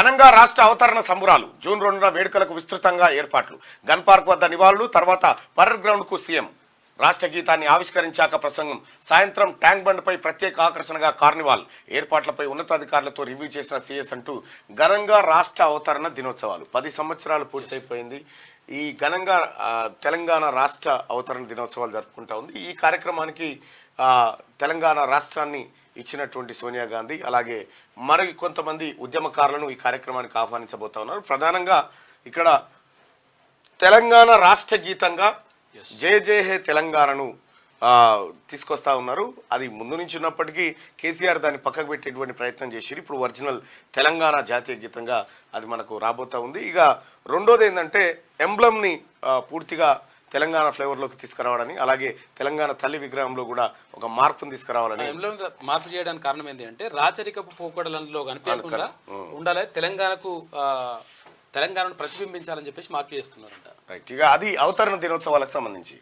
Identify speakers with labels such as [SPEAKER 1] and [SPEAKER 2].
[SPEAKER 1] ఘనంగా రాష్ట్ర అవతరణ సంబురాలు జూన్ 2న వేడుకలకు విస్తృతంగా ఏర్పాట్లు. గన్ పార్క్ వద్ద నివాళులు, తర్వాత పరేడ్ గ్రౌండ్ కు సీఎం రాష్ట్ర గీతాన్ని ఆవిష్కరించాక ప్రసంగం. సాయంత్రం ట్యాంక్ బండ్పై ప్రత్యేక ఆకర్షణగా కార్నివాల్. ఏర్పాట్లపై ఉన్నతాధికారులతో రివ్యూ చేసిన సీఎస్ అంటూ ఘనంగా రాష్ట్ర అవతరణ దినోత్సవాలు. 10 సంవత్సరాలు పూర్తయిపోయింది. ఈ ఘనంగా తెలంగాణ రాష్ట్ర అవతరణ దినోత్సవాలు జరుపుకుంటా ఉంది. ఈ కార్యక్రమానికి తెలంగాణ రాష్ట్రాన్ని ఇచ్చినటువంటి సోనియా గాంధీ అలాగే మరి కొంతమంది ఉద్యమకారులను ఈ కార్యక్రమానికి ఆహ్వానించబోతా ఉన్నారు. ప్రధానంగా ఇక్కడ తెలంగాణ రాష్ట్ర గీతంగా జయ జయ హే తెలంగాణను తీసుకొస్తా ఉన్నారు. అది ముందు నుంచి ఉన్నప్పటికీ కేసీఆర్ దాన్ని పక్కకు పెట్టేటువంటి ప్రయత్నం చేసి ఇప్పుడు ఒరిజినల్ తెలంగాణ జాతీయ గీతంగా అది మనకు రాబోతా ఉంది. ఇక రెండోది ఏంటంటే ఎంబ్లంని పూర్తిగా తెలంగాణ ఫ్లేవర్లోకి తీసుకురావడానికి, అలాగే తెలంగాణ తల్లి విగ్రహంలో కూడా ఒక మార్పును తీసుకురావాలని.
[SPEAKER 2] మార్పు చేయడానికి కారణం ఏంటి అంటే రాచరికపు పోకడలలో కనిపించకుండా ఉండాలి, తెలంగాణను ప్రతిబింబించాలని చెప్పేసి మార్పు చేస్తున్నారంట.
[SPEAKER 1] రైట్. ఇక అది అవతరణ దినోత్సవాలకు సంబంధించి